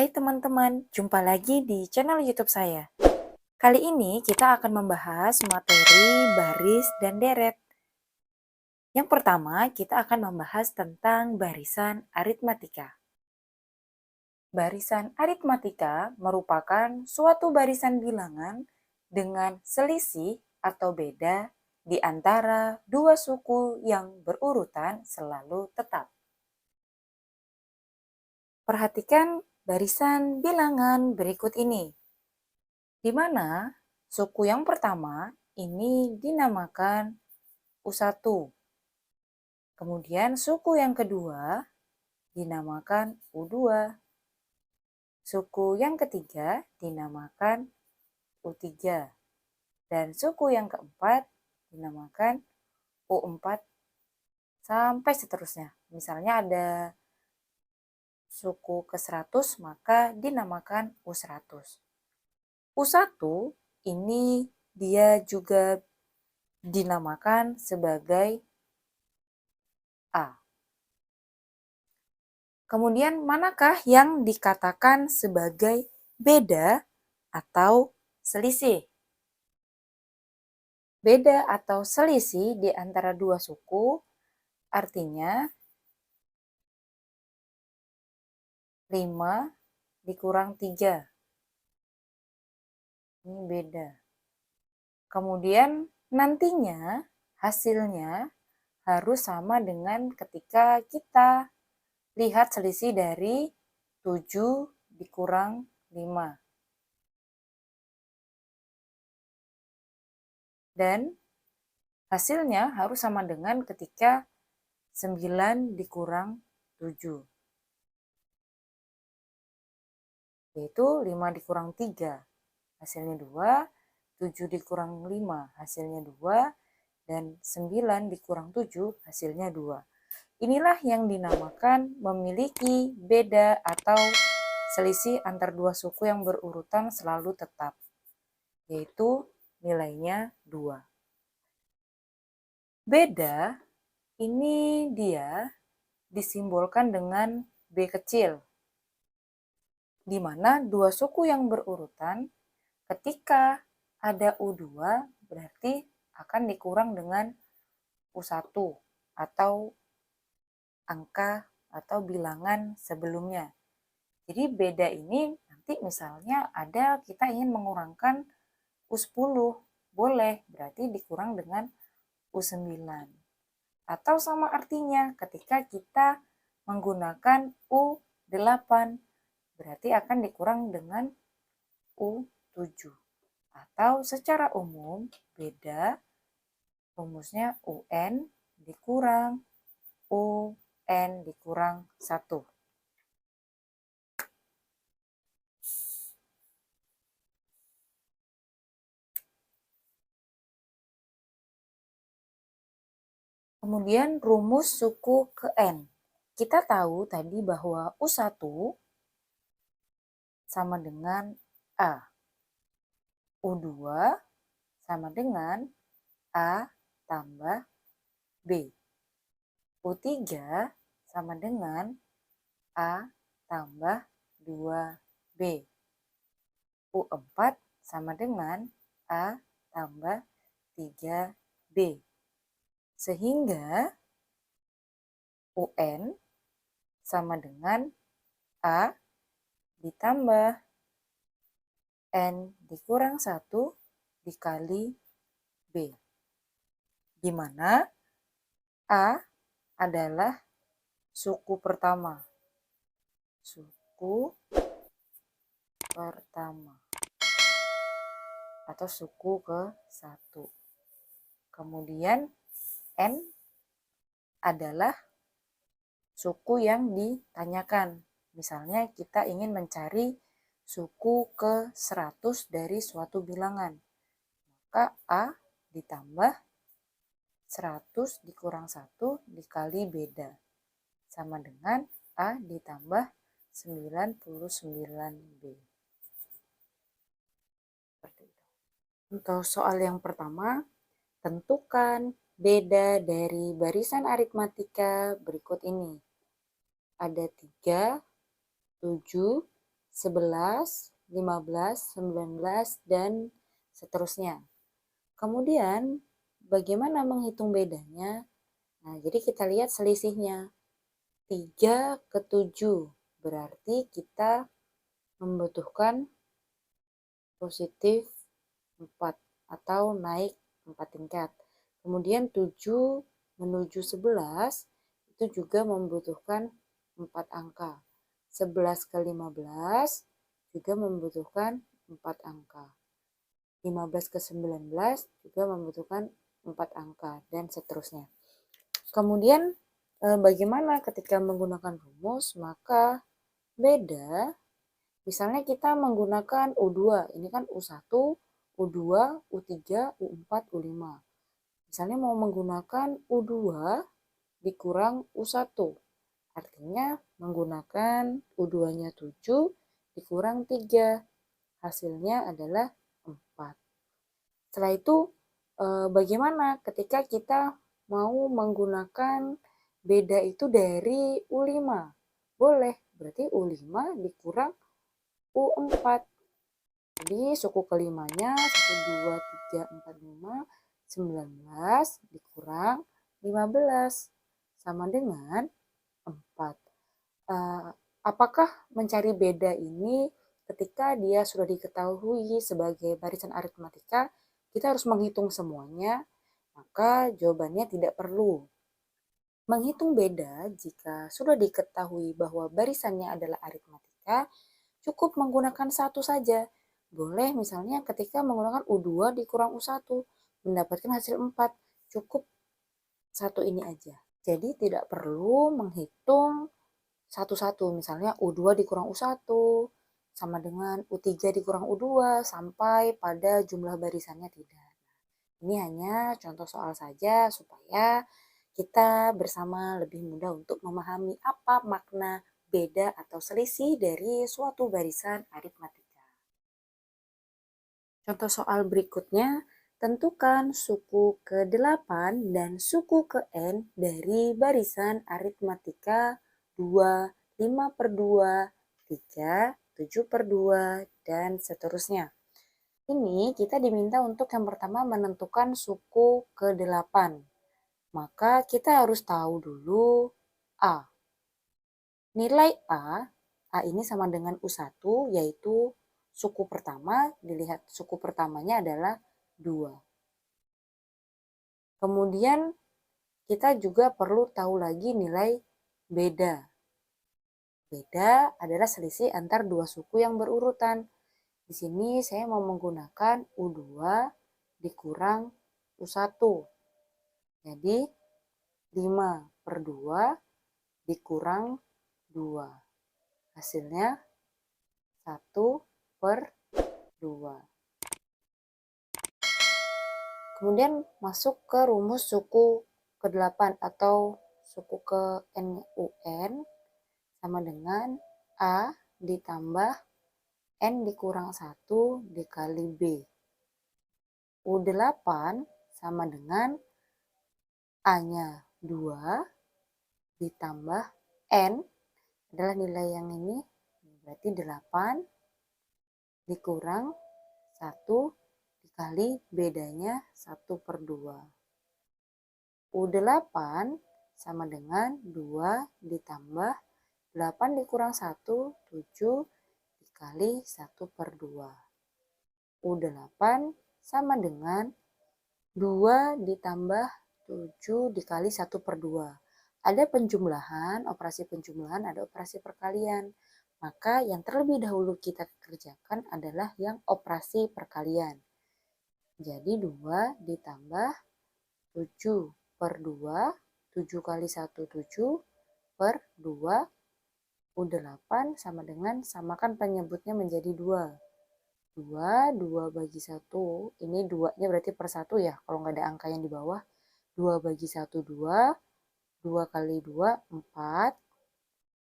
Hai teman-teman, jumpa lagi di channel YouTube saya. Kali ini kita akan membahas materi baris dan deret. Yang pertama, kita akan membahas tentang barisan aritmatika. Barisan aritmatika merupakan suatu barisan bilangan dengan selisih atau beda di antara dua suku yang berurutan selalu tetap. Perhatikan barisan bilangan berikut ini, di mana suku yang pertama ini dinamakan U1. Kemudian suku yang kedua dinamakan U2. Suku yang ketiga dinamakan U3. Dan suku yang keempat dinamakan U4 sampai seterusnya. Misalnya ada suku ke-100 maka dinamakan U100. U1 ini dia juga dinamakan sebagai A. Kemudian manakah yang dikatakan sebagai beda atau selisih? Beda atau selisih di antara dua suku artinya 5 dikurang 3. Ini beda. Kemudian nantinya hasilnya harus sama dengan ketika kita lihat selisih dari 7 dikurang 5. Dan hasilnya harus sama dengan ketika 9 dikurang 7. Yaitu 5 dikurang 3, hasilnya 2, 7 dikurang 5, hasilnya 2, dan 9 dikurang 7, hasilnya 2. Inilah yang dinamakan memiliki beda atau selisih antar dua suku yang berurutan selalu tetap, yaitu nilainya 2. Beda ini dia disimbolkan dengan B kecil, di mana dua suku yang berurutan ketika ada U2 berarti akan dikurang dengan U1 atau angka atau bilangan sebelumnya. Jadi beda ini nanti misalnya ada kita ingin mengurangkan U10, boleh, berarti dikurang dengan U9. Atau sama artinya ketika kita menggunakan U8, berarti akan dikurang dengan U7. Atau secara umum beda rumusnya UN dikurang UN dikurang 1. Kemudian rumus suku ke N. Kita tahu tadi bahwa U1 sama dengan A. U2 sama dengan A tambah B. U3 sama dengan A tambah 2B. U4 sama dengan A tambah 3B. Sehingga UN sama dengan A ditambah N dikurang 1 dikali B. Di mana A adalah suku pertama. Suku pertama. Atau suku ke-1. Kemudian N adalah suku yang ditanyakan. Misalnya kita ingin mencari suku ke-100 dari suatu bilangan. Maka A ditambah 100 dikurang 1 dikali beda. Sama dengan A ditambah 99B. Untuk soal yang pertama, tentukan beda dari barisan aritmatika berikut ini. Ada 3, 7, 11, 15, 19, dan seterusnya. Kemudian, bagaimana menghitung bedanya? Nah, jadi kita lihat selisihnya. 3 ke 7, berarti kita membutuhkan positif 4 atau naik 4 tingkat. Kemudian 7 menuju 11 itu juga membutuhkan 4 angka. 11 ke 15 juga membutuhkan 4 angka. 15 ke 19 juga membutuhkan 4 angka dan seterusnya. Kemudian bagaimana ketika menggunakan rumus? Maka beda. Misalnya kita menggunakan U2, ini kan U1, U2, U3, U4, U5. Misalnya mau menggunakan U2 dikurang U1, artinya menggunakan U2-nya 7 dikurang 3, hasilnya adalah 4. Setelah itu bagaimana ketika kita mau menggunakan beda itu dari U5? Boleh, berarti U5 dikurang U4. Jadi suku kelimanya 1, 2, 3, 4, 5, 19 dikurang 15 sama dengan 4. Apakah mencari beda ini ketika dia sudah diketahui sebagai barisan aritmatika, kita harus menghitung semuanya? Maka jawabannya tidak perlu. Menghitung beda jika sudah diketahui bahwa barisannya adalah aritmatika, cukup menggunakan satu saja. Boleh misalnya ketika menggunakan U2 dikurang U1, mendapatkan hasil 4, cukup satu ini aja. Jadi tidak perlu menghitung satu-satu, misalnya U2 dikurang U1 sama dengan U3 dikurang U2 sampai pada jumlah barisannya tidak. Ini hanya contoh soal saja supaya kita bersama lebih mudah untuk memahami apa makna beda atau selisih dari suatu barisan aritmatika. Contoh soal berikutnya, tentukan suku ke-8 dan suku ke-n dari barisan aritmatika 2, 5/2, 3, 7/2, dan seterusnya. Ini kita diminta untuk yang pertama menentukan suku ke-8. Maka kita harus tahu dulu A. Nilai A ini sama dengan U1, yaitu suku pertama, dilihat suku pertamanya adalah 2. Kemudian kita juga perlu tahu lagi nilai beda. Beda adalah selisih antar dua suku yang berurutan. Di sini saya mau menggunakan U2 dikurang U1. Jadi 5/2 dikurang 2. Hasilnya 1/2. Kemudian masuk ke rumus suku ke-8 atau suku ke NUN sama dengan A ditambah N dikurang 1 dikali B. U8 sama dengan A-nya 2 ditambah N adalah nilai yang ini, berarti 8 dikurang 1 dikali bedanya 1/2. U8 sama dengan 2 ditambah 8 dikurang 1, 7 dikali 1/2. U8 sama dengan 2 ditambah 7 dikali 1/2. Ada penjumlahan, operasi penjumlahan, ada operasi perkalian. Maka yang terlebih dahulu kita kerjakan adalah yang operasi perkalian. Jadi 2 ditambah 7/2, 7 kali 1, 7/2, U8 sama dengan, samakan penyebutnya menjadi 2. 2 bagi 1, ini 2-nya berarti per 1 ya, kalau nggak ada angka yang di bawah. 2 bagi 1, 2, 2 kali 2, 4,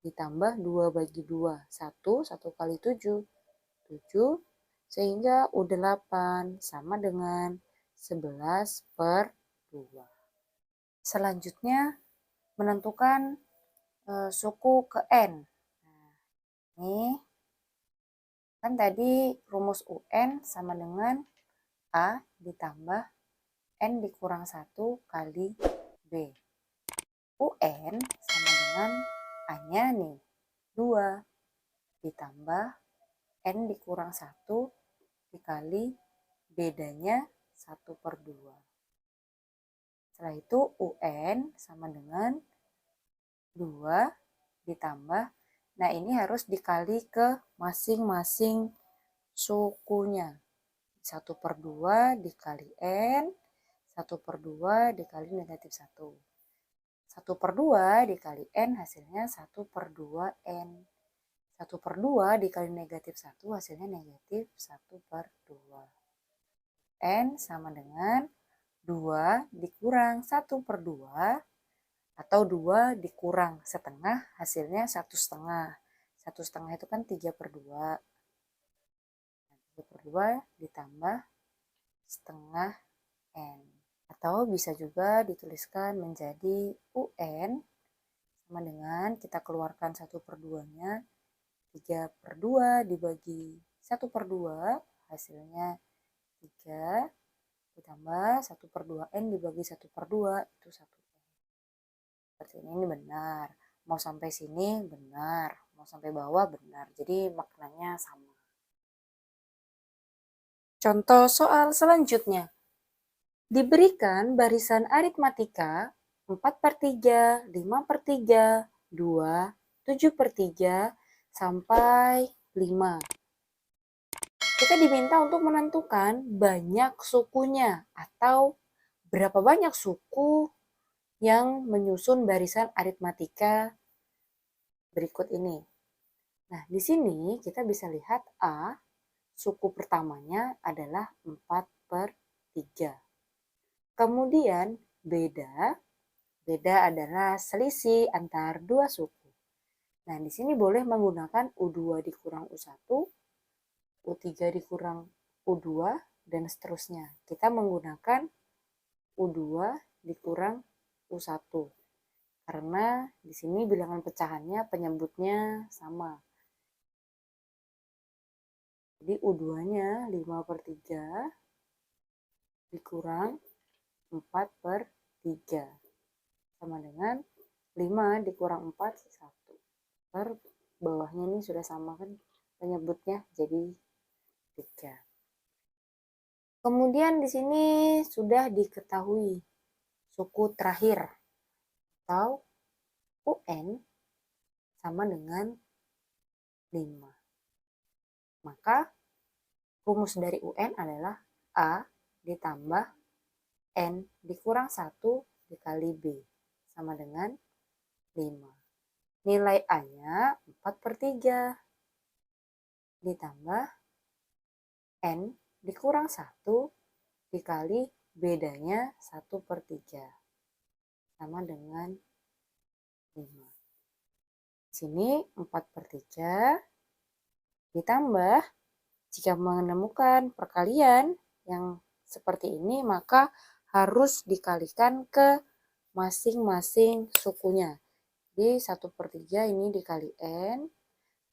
ditambah 2 bagi 2, 1, 1 kali 7, 7, sehingga U8 sama dengan 11/2. Selanjutnya menentukan suku ke N. Nah, ini Kan tadi rumus UN sama dengan A ditambah N dikurang 1 kali B. UN sama dengan A-nya nih, 2 ditambah N dikurang 1 dikali bedanya 1/2. Setelah itu UN sama dengan 2 ditambah, nah ini harus dikali ke masing-masing sukunya. 1/2 dikali N, 1/2 dikali -1. 1/2 dikali N hasilnya 1/2 N. 1/2 dikali -1 hasilnya -1/2. N sama dengan 2 dikurang 1/2 atau 2 dikurang setengah hasilnya 1/2. 1/2 itu kan 3/2. 3/2 ditambah setengah N. Atau bisa juga dituliskan menjadi UN sama dengan kita keluarkan 1/2-nya. 3/2 dibagi 1/2 hasilnya 3 ditambah 1/2 N dibagi 1/2 itu 1 N. Seperti ini benar. Mau sampai sini benar, mau sampai bawah benar. Jadi maknanya sama. Contoh soal selanjutnya. Diberikan barisan aritmatika 4/3, 5/3, 2, 7/3, sampai 5. Kita diminta untuk menentukan banyak sukunya atau berapa banyak suku yang menyusun barisan aritmatika berikut ini. Nah, di sini kita bisa lihat A, suku pertamanya adalah 4/3. Kemudian beda adalah selisih antar dua suku. Nah, di sini boleh menggunakan U2 dikurang U1, U3 dikurang U2, dan seterusnya. Kita menggunakan U2 dikurang U1. Karena di sini bilangan pecahannya penyebutnya sama. Jadi U2-nya 5/3 dikurang 4/3 sama dengan 5 dikurang 4, 1. Per bawahnya ini sudah sama kan penyebutnya, jadi 3. Kemudian di sini sudah diketahui suku terakhir atau UN sama dengan 5. Maka rumus dari UN adalah A ditambah N dikurang 1 dikali B sama dengan 5. Nilai A-nya 4/3 ditambah N dikurang 1 dikali bedanya 1/3 sama dengan 5. Di sini 4/3 ditambah, jika menemukan perkalian yang seperti ini maka harus dikalikan ke masing-masing sukunya. Jadi 1/3 ini dikali N,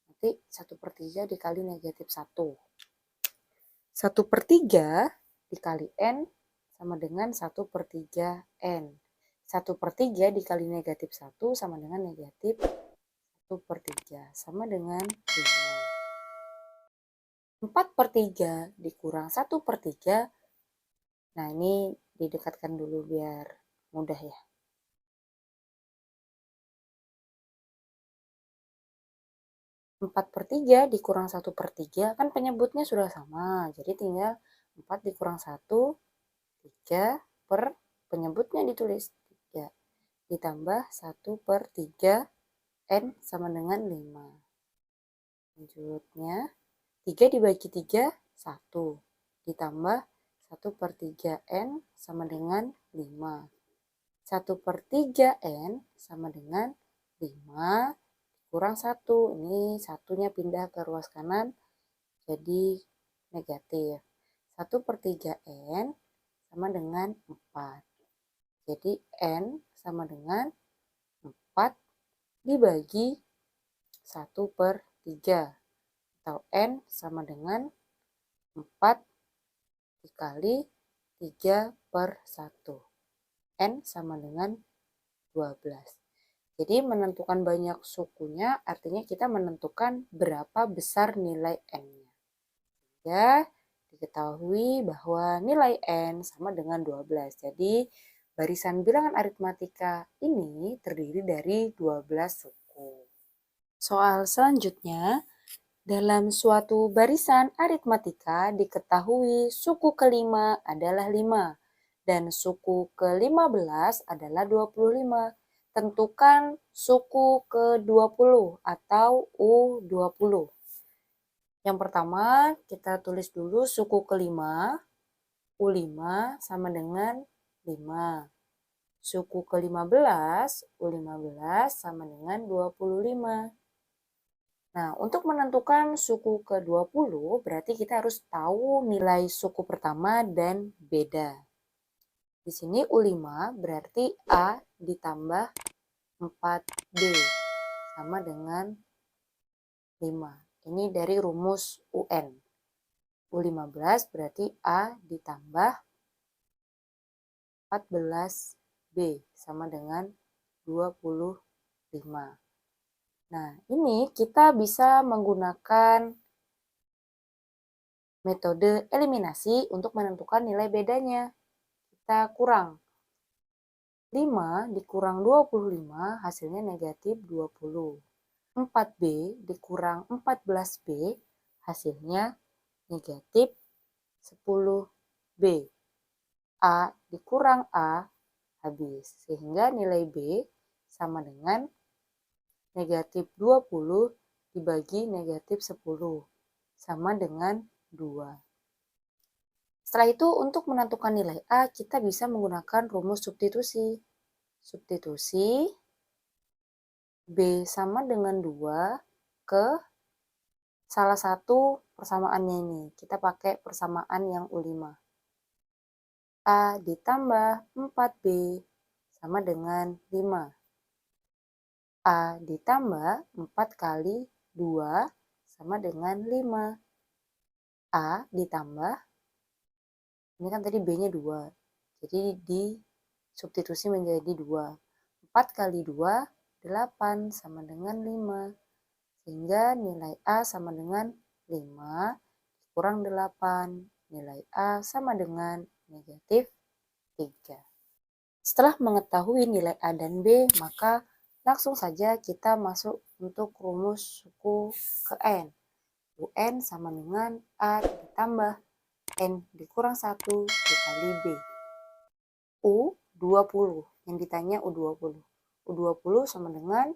nanti 1/3 dikali -1. 1/3 dikali N sama dengan 1/3 N. 1/3 dikali -1 sama dengan -1/3 sama dengan 5. 4/3 dikurang 1/3. Nah, ini didekatkan dulu biar mudah ya. 4/3 dikurang 1/3 kan penyebutnya sudah sama. Jadi tinggal 4 dikurang 1, 3 per penyebutnya ditulis 3. Ditambah 1/3 N sama dengan 5. Selanjutnya 3 dibagi 3, 1. Ditambah 1/3 N sama dengan 5. 1/3 N sama dengan 5 kurang 1. Ini satunya pindah ke ruas kanan jadi negatif. 1/3 N sama dengan 4. Jadi N sama dengan 4 dibagi 1/3. atau N sama dengan 4 dikali 3 per 1. N sama dengan 12. Jadi menentukan banyak sukunya artinya kita menentukan berapa besar nilai N-nya. Ya, diketahui bahwa nilai N sama dengan 12. Jadi barisan bilangan aritmatika ini terdiri dari 12 suku. Soal selanjutnya, dalam suatu barisan aritmatika diketahui suku kelima adalah 5 dan suku ke-15 adalah 25. Tentukan suku ke-20 atau U20. Yang pertama, kita tulis dulu suku kelima, U5 sama dengan 5. Suku ke-15, U15 sama dengan 25. Nah, untuk menentukan suku ke-20 berarti kita harus tahu nilai suku pertama dan beda. Di sini U5 berarti A ditambah 4B sama dengan 5. Ini dari rumus UN. U15 berarti A ditambah 14B sama dengan 25. Nah, ini kita bisa menggunakan metode eliminasi untuk menentukan nilai bedanya. Kita kurang 5 dikurang 25 hasilnya negatif 20. 4B dikurang 14B hasilnya negatif 10B. A dikurang A habis. Sehingga nilai B sama dengan negatif 20 dibagi negatif 10 sama dengan 2. Setelah itu untuk menentukan nilai A kita bisa menggunakan rumus substitusi. Substitusi B sama dengan 2 ke salah satu persamaannya ini. Kita pakai persamaan yang U5. A ditambah 4B sama dengan 5. A ditambah 4 kali 2 sama dengan 5. A ditambah, ini kan tadi B-nya 2. Jadi disubstitusi menjadi 2. 4 kali 2, 8 sama dengan 5. Sehingga nilai A sama dengan 5 kurang 8. Nilai A sama dengan negatif 3. Setelah mengetahui nilai A dan B, maka langsung saja kita masuk untuk rumus suku ke N. UN sama dengan A ditambah N dikurang 1 dikali B. U20, yang ditanya U20. U20 sama dengan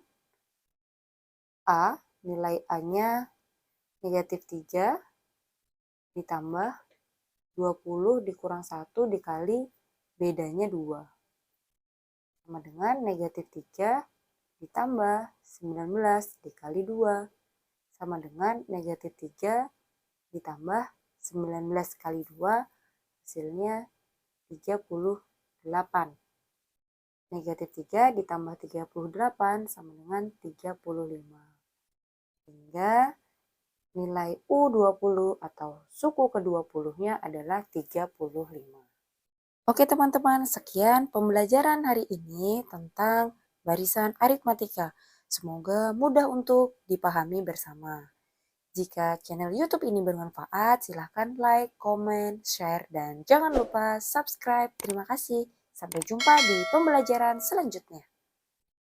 A, nilai A-nya negatif 3 ditambah 20 dikurang 1 dikali bedanya 2. Sama dengan negatif 3 ditambah 19 dikali 2. Sama dengan negatif 3 ditambah 19 kali 2 hasilnya 38. Negatif 3 ditambah 38 sama dengan 35. Sehingga nilai U20 atau suku ke-20-nya adalah 35. Oke teman-teman, sekian pembelajaran hari ini tentang barisan aritmatika. Semoga mudah untuk dipahami bersama. Jika channel YouTube ini bermanfaat, silahkan like, comment, share, dan jangan lupa subscribe. Terima kasih. Sampai jumpa di pembelajaran selanjutnya.